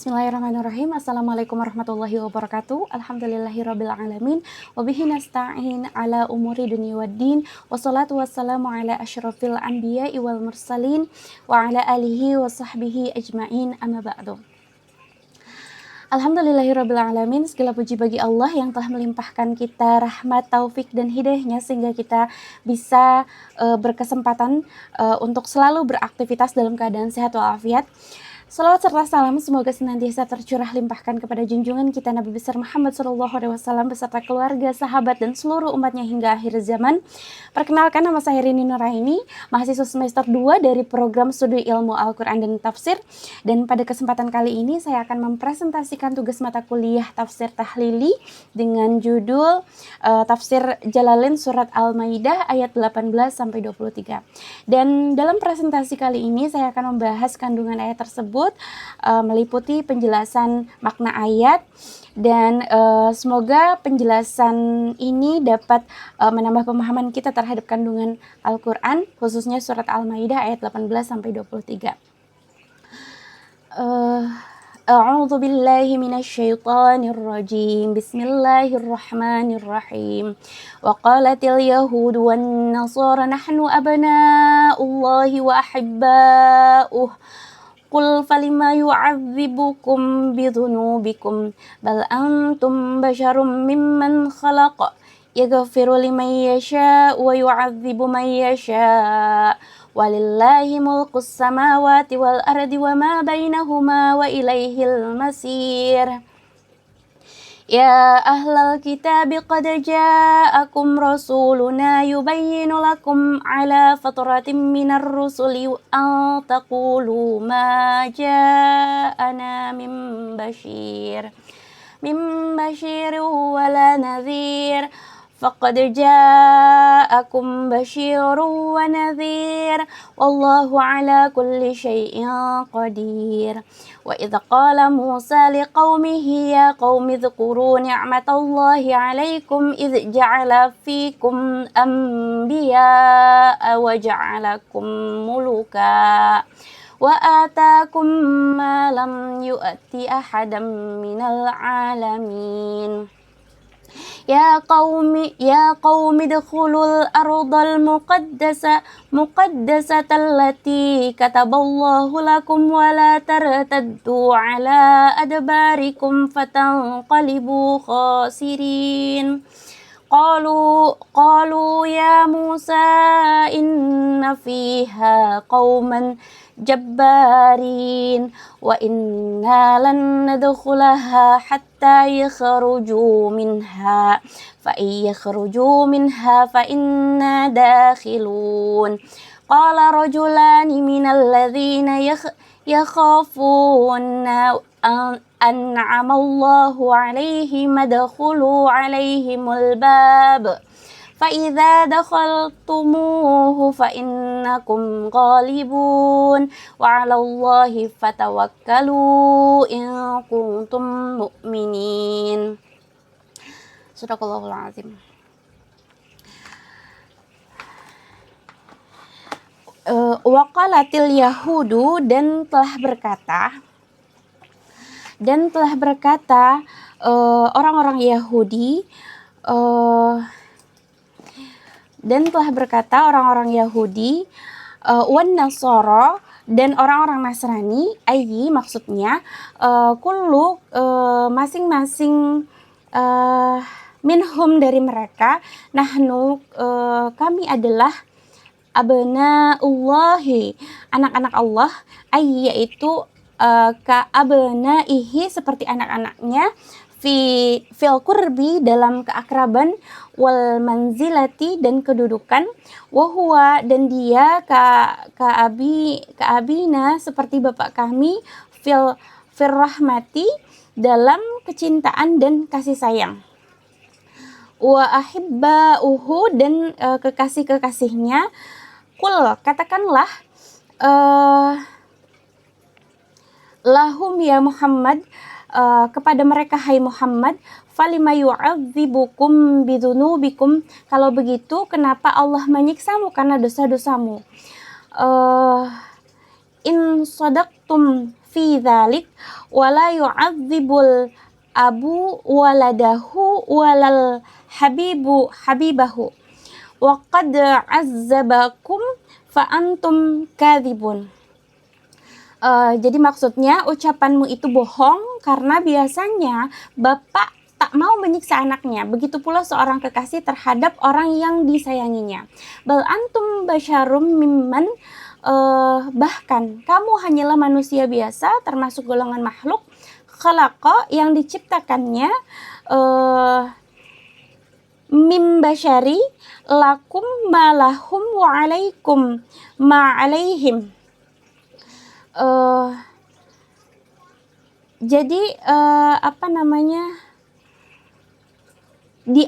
Bismillahirrahmanirrahim. Assalamualaikum warahmatullahi wabarakatuh. Alhamdulillahirrabbilalamin. Wabihi nasta'in ala umuri dunia waddin. Wassalatu wassalamu ala asyrafil anbiya'i wal mursalin. Wa ala alihi wa sahbihi ajma'in, amma ba'du. Alhamdulillahirrabbilalamin. Segala puji bagi Allah yang telah melimpahkan kita rahmat, taufik, dan hidayahnya sehingga kita bisa berkesempatan untuk selalu beraktivitas dalam keadaan sehat walafiat. Salawat serta salam semoga senantiasa tercurah limpahkan kepada junjungan kita Nabi besar Muhammad SAW beserta keluarga, sahabat, dan seluruh umatnya hingga akhir zaman. Perkenalkan, nama saya Rini Nuraini, mahasiswa semester 2 dari program studi ilmu Al-Quran dan Tafsir. Dan pada kesempatan kali ini saya akan mempresentasikan tugas mata kuliah Tafsir Tahlili dengan judul Tafsir Jalalain Surat Al-Maidah ayat 18-23. Dan dalam presentasi kali ini saya akan membahas kandungan ayat tersebut, meliputi penjelasan makna ayat, dan semoga penjelasan ini dapat menambah pemahaman kita terhadap kandungan Al-Quran, khususnya surat Al-Maidah ayat 18-23. A'udzu billahi minasyaitonir rajim. Bismillahirrahmanirrahim. Wa qalatil yahud wan nasara nahnu abna'ullahi wa ahibba'uh. Qul falima yu'adzibukum bidhunubikum bal antum basyarum mimman khalaq yaghfiru liman yasha' wa yu'adzibu man yasha' walillahi mulkus samawati wal ardi wa ma bainahuma wa ilaihil masir. Ya ahlal kitabi qad ja'akum rasuluna yubayyinu lakum ala fatratin minar rusuli an taqulu ma ja'ana min bashir wala nadhir. Faqad ja'akum basyirun wa nadhir wallahu ala kulli syai'in qadir. Wa idh qala Musa liqaumihi ya qaumi dhkuru ni'matallahi 'alaikum idh ja'ala fikum anbiya'a wa ja'alakum muluka wa ataakum ma lam yu'ti ahadam minal 'alamin. Ya qaumi dkhulul ardal muqaddasata allati kataballahu lakum wa la tartaddu ala adbarikum fatanqalibu khasirin. Qalu ya Musa inna fiha qauman jabbarin wa inna lan nadkhulaha hatta yakhruju minha fa yakhruju minha fa inna dakhilun. Qala rajulani minal ladzina yakhafuna an'amallahu 'alaihim madkhulu 'alaihimul bab fa idza dakhaltumuhu fa innakum ghalibun wa 'alallahi fatawakkalu in kuntum mu'minin. Sadaqallahul azim. Waqalatil yahudu, dan telah berkata orang-orang Yahudi, wan nasara, dan orang-orang Nasrani, ayyi maksudnya kullu masing-masing minhum dari mereka, nahnu kami adalah abnaullahi anak-anak Allah, ayyi yaitu ka abnaihi seperti anak-anaknya, fil qurbi dalam keakraban, wal manzilati dan kedudukan, wa dan dia ka abina seperti bapak kami, fil rahmati dalam kecintaan dan kasih sayang, wa ahibba'uhu dan kekasih-kekasihnya. Qul katakanlah lahum ya Muhammad kepada mereka hai Muhammad, falima yu'adzibukum bidzunubikum, kalau begitu kenapa Allah menyiksamu karena dosa-dosamu. In sadaqtum fi dzalik wa la yu'adzibul abu waladahu walal habibu habibahu wa qad azzabakum fa antum kadzibun. Jadi maksudnya ucapanmu itu bohong karena biasanya bapak tak mau menyiksa anaknya. Begitu pula seorang kekasih terhadap orang yang disayanginya. Bal antum basyarum mimman, bahkan kamu hanyalah manusia biasa termasuk golongan makhluk khalaqa yang diciptakannya mim basyari lakum malahum wa alaikum ma alaihim. Jadi di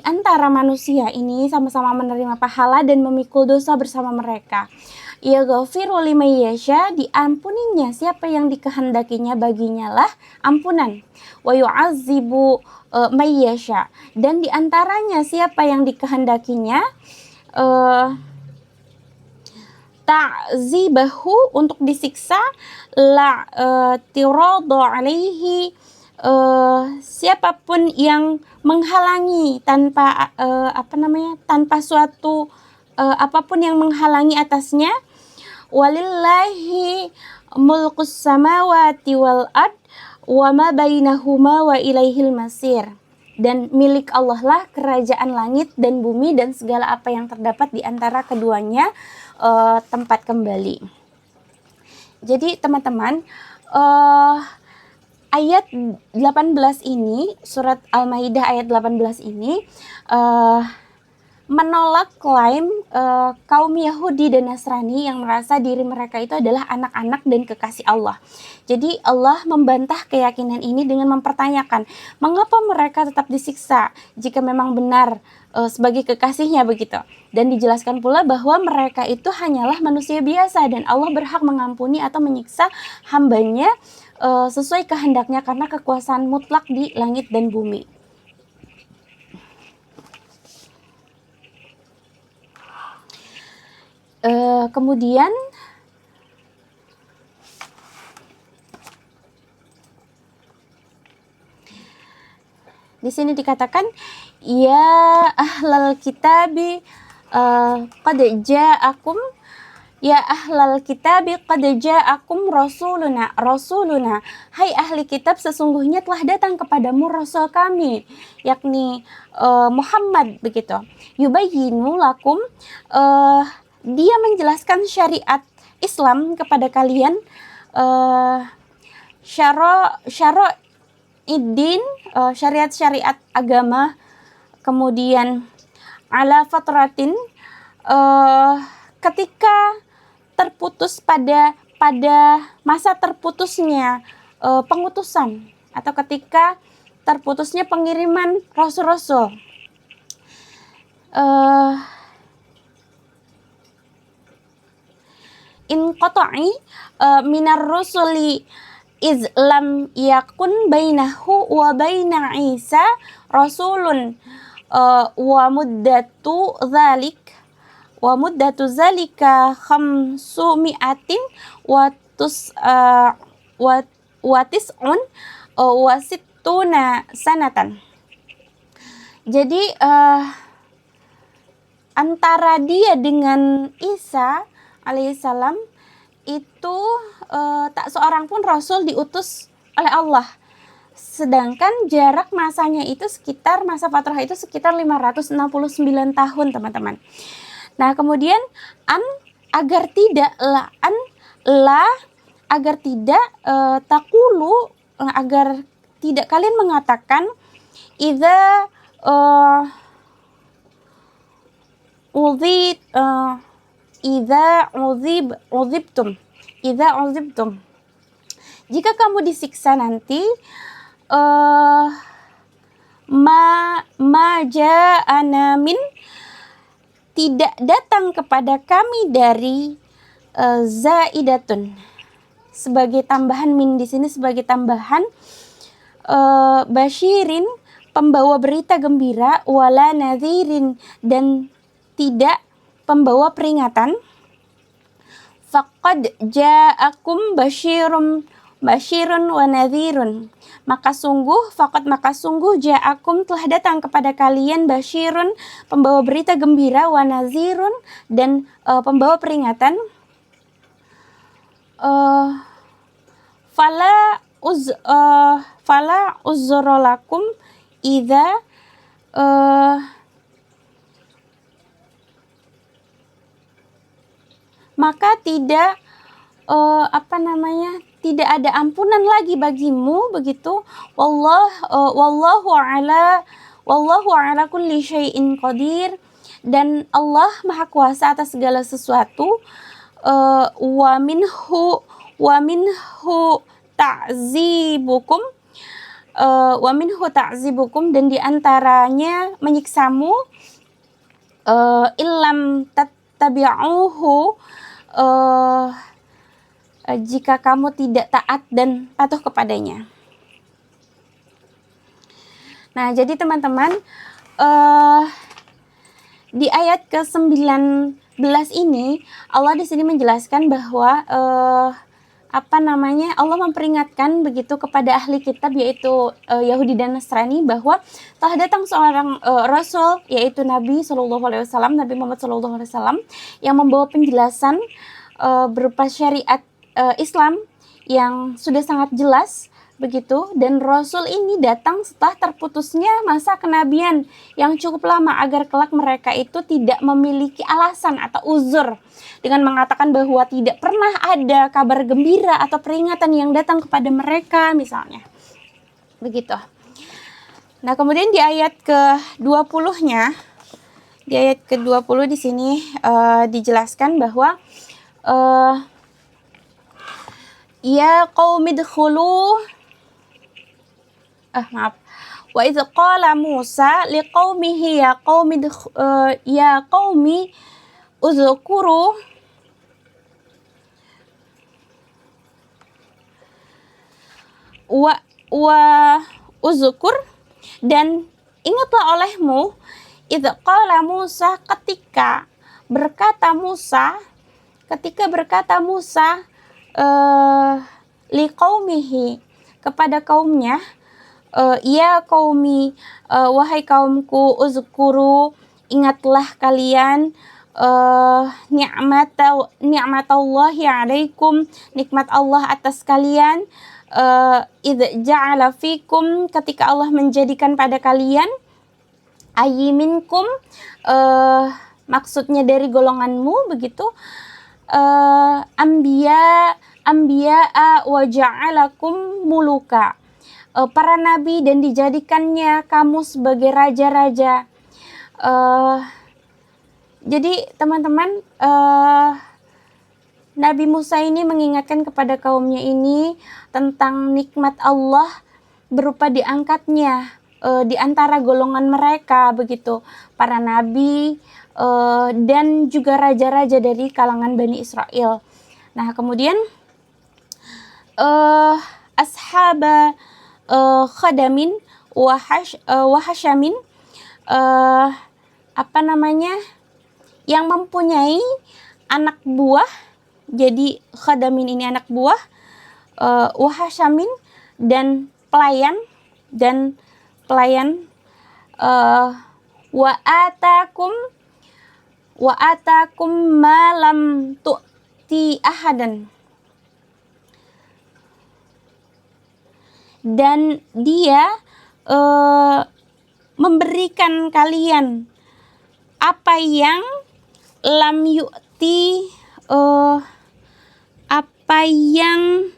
antara manusia ini sama-sama menerima pahala dan memikul dosa bersama mereka. Yaghfiru liman yasha, diampuninya siapa yang dikehendakinya baginya lah ampunan. Wa yu'adzibu may yasha, dan di antaranya siapa yang dikehendakinya ta'zibahu, untuk disiksa, la tirada alaihi, siapapun yang menghalangi tanpa tanpa suatu apapun yang menghalangi atasnya. Walillahi mulkus samawati wal ard wa ma bainahuma wa ilaihil masir. Dan milik Allah lah kerajaan langit dan bumi dan segala apa yang terdapat di antara keduanya tempat kembali. Jadi teman-teman, ayat 18 ini, surat Al-Maidah ayat 18 ini menolak klaim kaum Yahudi dan Nasrani yang merasa diri mereka itu adalah anak-anak dan kekasih Allah. Jadi Allah membantah keyakinan ini dengan mempertanyakan mengapa mereka tetap disiksa jika memang benar sebagai kekasihnya begitu. Dan dijelaskan pula bahwa mereka itu hanyalah manusia biasa dan Allah berhak mengampuni atau menyiksa hambanya sesuai kehendaknya karena kekuasaan mutlak di langit dan bumi. Kemudian di sini dikatakan ya ahlal kitabi qad ja'akum, ya ahlal kitabi qad ja'akum rasuluna, hai ahli kitab, sesungguhnya telah datang kepadamu rasul kami, yakni Muhammad begitu. Yubayyinu lakum, dia menjelaskan syariat Islam kepada kalian, syara'iddin, syariat-syariat agama, kemudian ala fatratin, ketika terputus pada masa terputusnya pengutusan atau ketika terputusnya pengiriman rasul-rasul. In qata'i minar rusuli iz lam yakun bainahu wa baina Isa rasulun wa muddatu zalika khamsumi'atin wa tis'un wa sittuna sanatan. Jadi antara dia dengan Isa alaihissalam itu tak seorang pun rasul diutus oleh Allah. Sedangkan jarak masanya itu sekitar, masa fatrah itu sekitar 569 tahun teman-teman. Nah kemudian agar tidak takulu, agar tidak kalian mengatakan idza uzibtum, jika kamu disiksa nanti, ma ja'ana min, tidak datang kepada kami dari zaidatun, sebagai tambahan, min di sini sebagai tambahan, basyirin, pembawa berita gembira, wala nadhirin, dan tidak pembawa peringatan. faqad ja'akum basyirun wa nadhirun. Maka sungguh ja'akum telah datang kepada kalian basyirun, pembawa berita gembira, wa nadhirun, dan pembawa peringatan. Fala uzra lakum idza maka tidak tidak ada ampunan lagi bagimu, begitu. Wallahu ala kulli syai'in qadir, dan Allah Maha Kuasa atas segala sesuatu. Wa minhu ta'zibukum, dan diantaranya menyiksamu, illam tattabi'uhu, jika kamu tidak taat dan patuh kepadanya. Nah, jadi teman-teman, di ayat ke-19 ini Allah di sini menjelaskan bahwa Allah memperingatkan begitu kepada ahli kitab, yaitu Yahudi dan Nasrani, bahwa telah datang seorang Rasul, yaitu Nabi SAW, Nabi Muhammad SAW, yang membawa penjelasan berupa syariat Islam yang sudah sangat jelas, begitu. Dan Rasul ini datang setelah terputusnya masa kenabian yang cukup lama, agar kelak mereka itu tidak memiliki alasan atau uzur dengan mengatakan bahwa tidak pernah ada kabar gembira atau peringatan yang datang kepada mereka, misalnya. Begitu. Nah, kemudian di ayat ke-20-nya, di ayat ke-20 di sini dijelaskan bahwa ya qaumi dkhulu wa idz qala Musa liqaumihi ya qaumi uzkuru uzkur, dan ingatlah olehmu, idz qala Musa, ketika berkata Musa liqaumihi, kepada kaumnya, ya qaumi, wahai kaumku, uzkuru, ingatlah kalian ni'matallahi alaikum, nikmat Allah atas kalian, idz ja'ala fikum, ketika Allah menjadikan pada kalian, ayyiminkum, maksudnya dari golonganmu, begitu, anbiya'a wa ja'alakum muluka, para nabi, dan dijadikannya kamu sebagai raja-raja. Jadi teman-teman, Nabi Musa ini mengingatkan kepada kaumnya ini tentang nikmat Allah berupa diangkatnya di antara golongan mereka, begitu, para nabi dan juga raja-raja dari kalangan Bani Israel. Nah, kemudian ashaba khadamin wa hasyamin, yang mempunyai anak buah. Jadi khadamin ini anak buah, wa hasyamin, dan pelayan, wa atakum ma lam tu'ti ahadan, dan dia memberikan kalian apa yang lam yu'ti, apa yang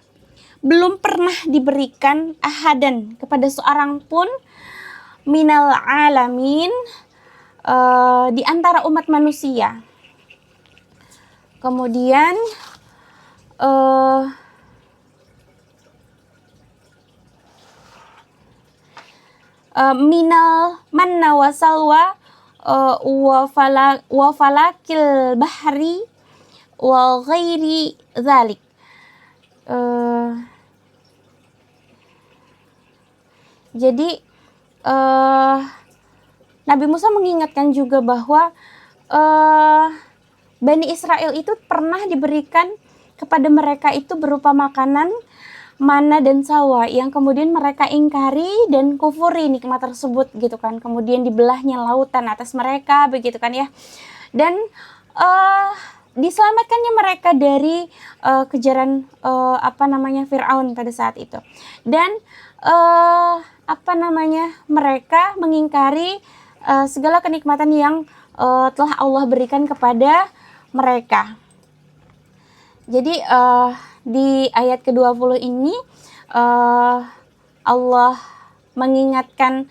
belum pernah diberikan ahadan, kepada seorang pun, minal alamin, di antara umat manusia. Kemudian minal manna wa salwa wa falakil bahri wa ghairi dzalik. Jadi Nabi Musa mengingatkan juga bahwa Bani Israel itu pernah diberikan kepada mereka itu berupa makanan mana dan salwa yang kemudian mereka ingkari dan kufuri nikmat tersebut gitu kan. Kemudian dibelahnya lautan atas mereka begitu kan ya. Dan diselamatkannya mereka dari kejaran Firaun pada saat itu. Dan mereka mengingkari segala kenikmatan yang telah Allah berikan kepada mereka. Jadi di ayat ke-20 ini Allah mengingatkan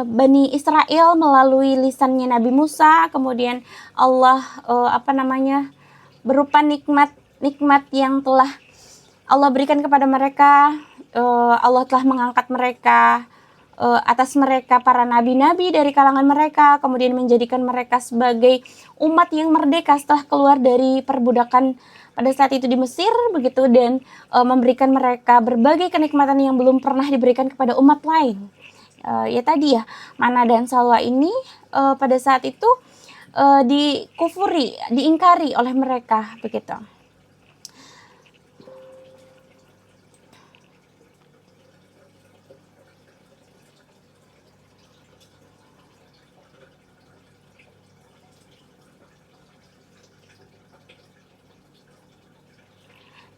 Bani Israel melalui lisannya Nabi Musa. Kemudian Allah berupa nikmat yang telah Allah berikan kepada mereka. Allah telah mengangkat mereka atas mereka para nabi-nabi dari kalangan mereka, kemudian menjadikan mereka sebagai umat yang merdeka setelah keluar dari perbudakan pada saat itu di Mesir begitu, dan memberikan mereka berbagai kenikmatan yang belum pernah diberikan kepada umat lain. Ya tadi ya, mana dan salwa ini pada saat itu dikufuri, diingkari oleh mereka begitu.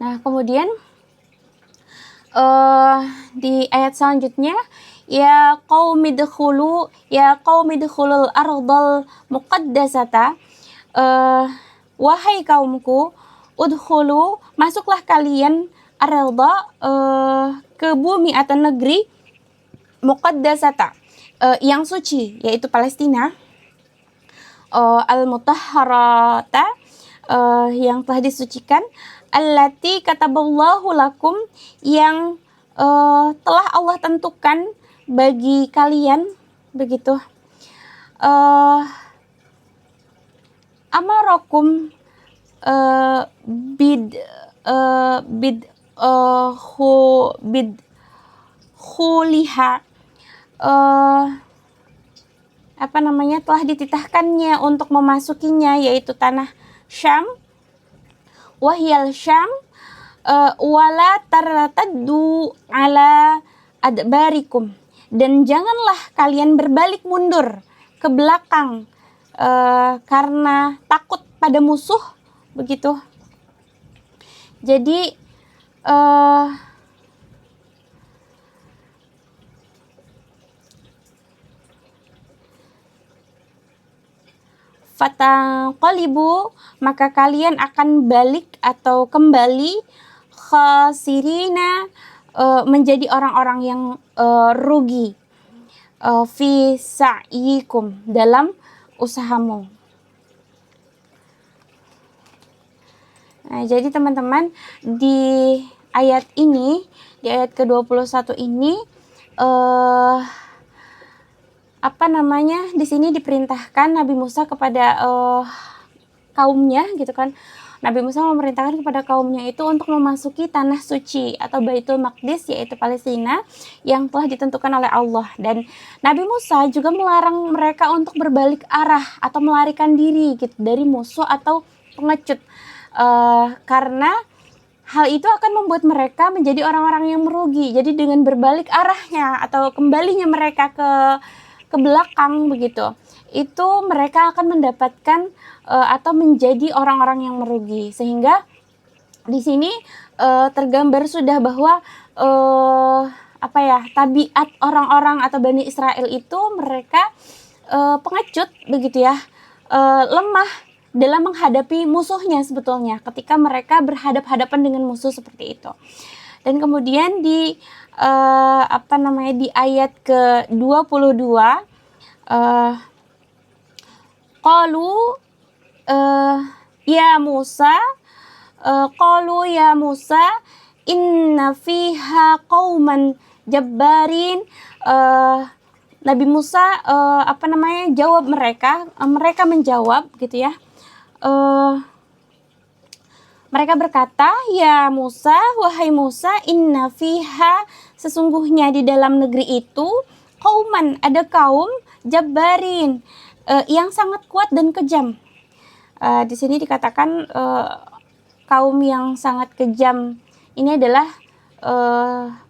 Nah, kemudian di ayat selanjutnya, ya qaumidkhulul ardal muqaddasata, wahai kaumku, udkhulu, masuklah kalian arda, ke bumi atau negeri muqaddasata, yang suci, yaitu Palestina, al-mutahharata, yang telah disucikan, allati kataballahu lakum, yang telah Allah tentukan bagi kalian begitu. Amarakum khuliha, telah dititahkannya untuk memasukinya, yaitu tanah Syam, wahyal Syam, wala tartaddu ala adbarikum, dan janganlah kalian berbalik mundur ke belakang karena takut pada musuh begitu. Jadi fatanqalibu, maka kalian akan balik atau kembali, khasirina, menjadi orang-orang yang rugi, fi sa'yikum, dalam usahamu. Nah, jadi teman-teman, di ayat ini, di ayat ke-21 ini di sini diperintahkan Nabi Musa kepada kaumnya gitu kan. Nabi Musa memerintahkan kepada kaumnya itu untuk memasuki tanah suci atau Baitul Maqdis, yaitu Palestina, yang telah ditentukan oleh Allah. Dan Nabi Musa juga melarang mereka untuk berbalik arah atau melarikan diri gitu dari musuh atau pengecut, karena hal itu akan membuat mereka menjadi orang-orang yang merugi. Jadi dengan berbalik arahnya atau kembalinya mereka ke belakang begitu, itu mereka akan mendapatkan atau menjadi orang-orang yang merugi. Sehingga di sini tergambar sudah bahwa tabiat orang-orang atau Bani Israel itu mereka pengecut begitu ya, lemah dalam menghadapi musuhnya sebetulnya ketika mereka berhadap-hadapan dengan musuh seperti itu. Dan kemudian di di ayat ke-22, qalu ya Musa, inna fiha qauman jabbarin. Nabi Musa jawab mereka menjawab gitu ya. Mereka berkata, ya Musa, wahai Musa, inna fiha, sesungguhnya di dalam negeri itu, Qauman, ada kaum jabbarin, yang sangat kuat dan kejam. Di sini dikatakan kaum yang sangat kejam ini adalah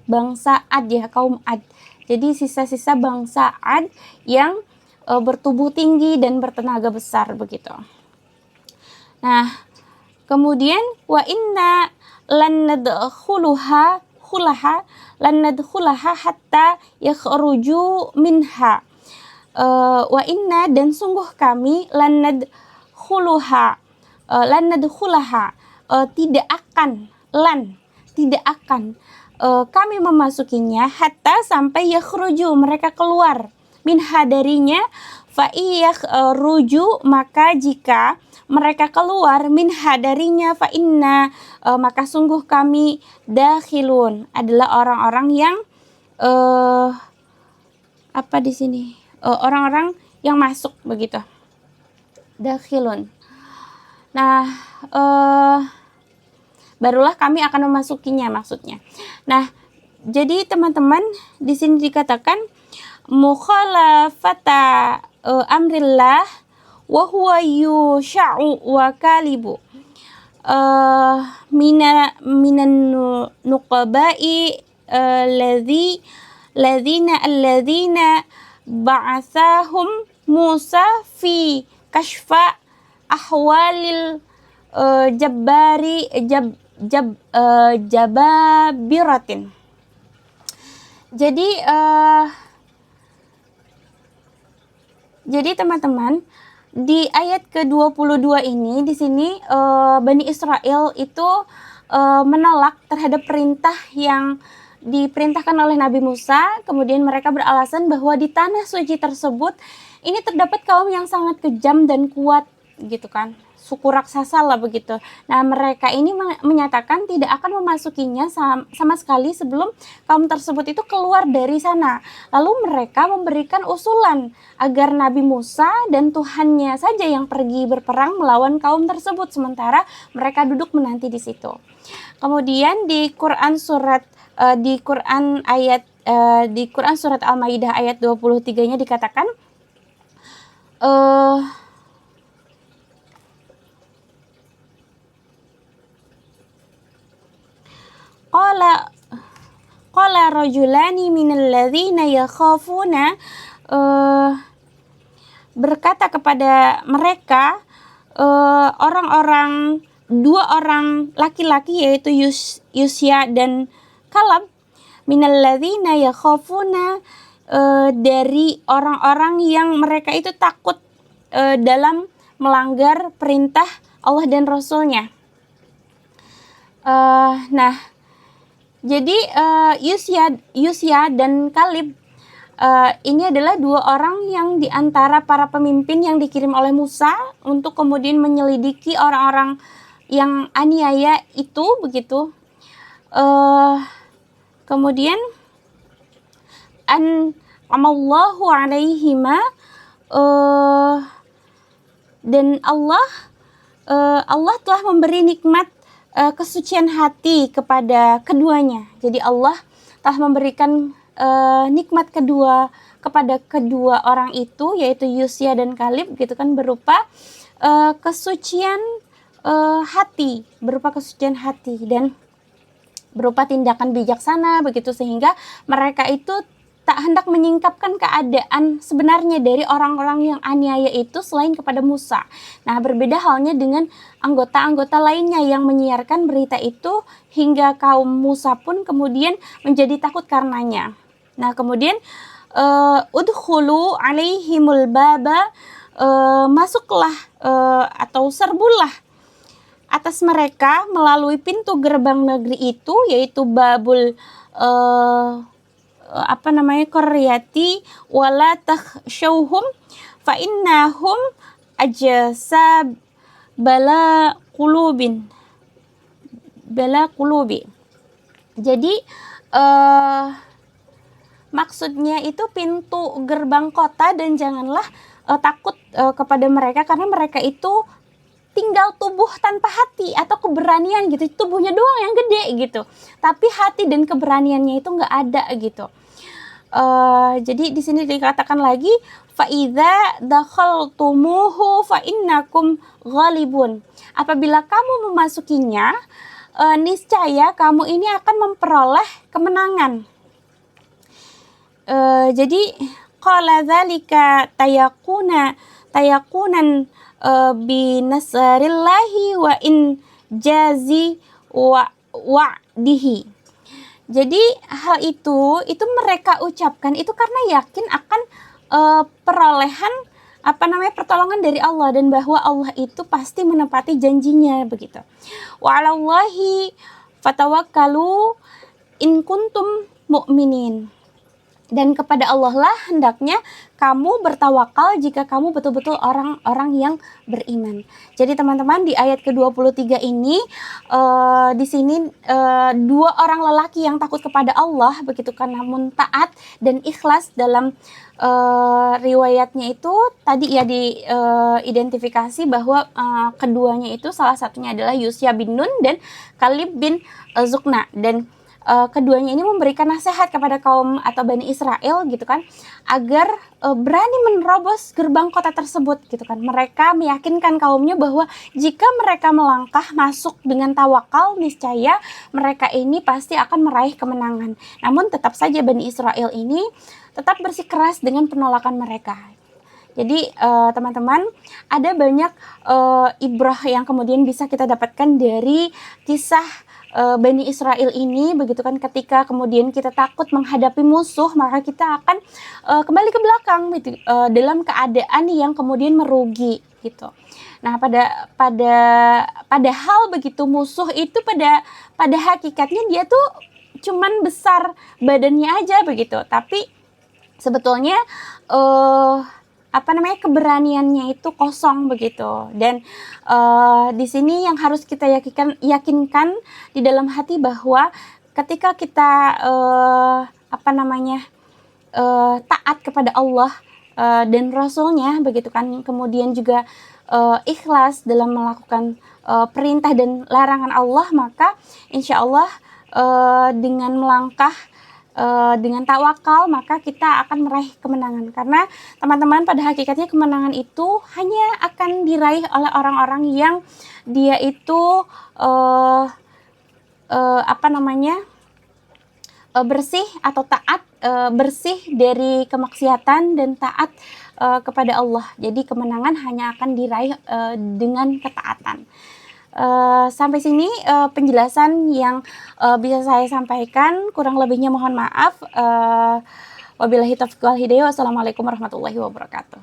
bangsa Ad ya, kaum Ad. Jadi sisa-sisa bangsa Ad yang bertubuh tinggi dan bertenaga besar begitu. Nah, kemudian wa inna lan nadkhulaha hatta yakhruju minha. Wa inna, dan sungguh kami lan nadkhulaha tidak akan kami memasukinya hatta sampai yakhruju, mereka keluar, minha, darinya, fa yakhruju, maka jika mereka keluar, minha, darinya, fa inna, maka sungguh kami dakhilun, adalah orang-orang yang apa di sini, orang-orang yang masuk begitu, dakhilun. Nah, barulah kami akan memasukinya maksudnya. Nah, jadi teman-teman di sini dikatakan mukhalafata amrillah wa huwa yusha'u wa kalibu minan nuqabai alladzina ba'athahum Musa fi kashfa ahwalil jababiratin. Jadi teman-teman, di ayat ke-22 ini, di sini Bani Israel itu menolak terhadap perintah yang diperintahkan oleh Nabi Musa. Kemudian mereka beralasan bahwa di tanah suci tersebut ini terdapat kaum yang sangat kejam dan kuat gitu kan, suku raksasa lah begitu. Nah, mereka ini menyatakan tidak akan memasukinya sama sekali sebelum kaum tersebut itu keluar dari sana. Lalu mereka memberikan usulan agar Nabi Musa dan Tuhannya saja yang pergi berperang melawan kaum tersebut, sementara mereka duduk menanti di situ. Kemudian di Quran surat Al-Maidah ayat 23-nya dikatakan Qala rajulani minal ladzina yakhafuna, berkata kepada mereka dua orang laki-laki, yaitu Yusya dan Kalab, minal ladzina yakhafuna, dari orang-orang yang mereka itu takut dalam melanggar perintah Allah dan Rasulnya. Nah, jadi Yusya dan Kalib ini adalah dua orang yang diantara para pemimpin yang dikirim oleh Musa untuk kemudian menyelidiki orang-orang yang aniaya itu begitu. Kemudian an'amallahu alaihima, dan Allah telah memberi nikmat kesucian hati kepada keduanya. Jadi Allah telah memberikan nikmat kedua kepada kedua orang itu, yaitu Yusya dan Kalib gitu kan, berupa kesucian hati dan berupa tindakan bijaksana begitu, sehingga mereka itu tak hendak menyingkapkan keadaan sebenarnya dari orang-orang yang aniaya itu selain kepada Musa. Nah, berbeda halnya dengan anggota-anggota lainnya yang menyiarkan berita itu hingga kaum Musa pun kemudian menjadi takut karenanya. Nah, kemudian udkhulu alaihimul baba, masuklah atau serbulah atas mereka melalui pintu gerbang negeri itu, yaitu babul qaryati wala takhshawhum fa innahum ajsab bala qulubi. Jadi maksudnya itu pintu gerbang kota, dan janganlah takut kepada mereka karena mereka itu tinggal tubuh tanpa hati atau keberanian gitu, tubuhnya doang yang gede gitu, tapi hati dan keberaniannya itu nggak ada gitu. Jadi di sini dikatakan lagi fa idza dakhaltumuhu fa innakum ghalibun. Apabila kamu memasukinya, niscaya kamu ini akan memperoleh kemenangan. Jadi qala dzalika tayakunan binasrillahi wa in jazi wa'dihi. Jadi hal itu mereka ucapkan itu karena yakin akan perolehan pertolongan dari Allah, dan bahwa Allah itu pasti menepati janjinya begitu. Wa 'alallahi fatawakkalu in kuntum mu'minin. Dan kepada Allah lah hendaknya kamu bertawakal jika kamu betul-betul orang-orang yang beriman. Jadi teman-teman, di ayat ke-23 ini di sini dua orang lelaki yang takut kepada Allah begitu kan, namun taat dan ikhlas dalam riwayatnya itu tadi ya diidentifikasi bahwa keduanya itu salah satunya adalah Yusya bin Nun dan Kalib bin Zukna, dan keduanya ini memberikan nasihat kepada kaum atau Bani Israel gitu kan, agar berani menerobos gerbang kota tersebut gitu kan. Mereka meyakinkan kaumnya bahwa jika mereka melangkah masuk dengan tawakal, niscaya mereka ini pasti akan meraih kemenangan. Namun tetap saja Bani Israel ini tetap bersikeras dengan penolakan mereka. Jadi teman-teman, ada banyak ibrah yang kemudian bisa kita dapatkan dari kisah Bani Israel ini begitu kan. Ketika kemudian kita takut menghadapi musuh, maka kita akan kembali ke belakang gitu, dalam keadaan yang kemudian merugi gitu. Nah, padahal begitu musuh itu pada hakikatnya dia tuh cuman besar badannya aja begitu, tapi sebetulnya keberaniannya itu kosong begitu. Dan di sini yang harus kita yakinkan di dalam hati bahwa ketika kita taat kepada Allah dan Rasulnya begitu kan, kemudian juga ikhlas dalam melakukan perintah dan larangan Allah, maka insya Allah dengan melangkah dengan tawakal maka kita akan meraih kemenangan. Karena teman-teman, pada hakikatnya kemenangan itu hanya akan diraih oleh orang-orang yang dia itu bersih atau taat, bersih dari kemaksiatan dan taat kepada Allah. Jadi kemenangan hanya akan diraih dengan ketaatan. Sampai sini penjelasan yang bisa saya sampaikan, kurang lebihnya mohon maaf. Wabillahi taufiq wal hidayah. Wassalamualaikum warahmatullahi wabarakatuh.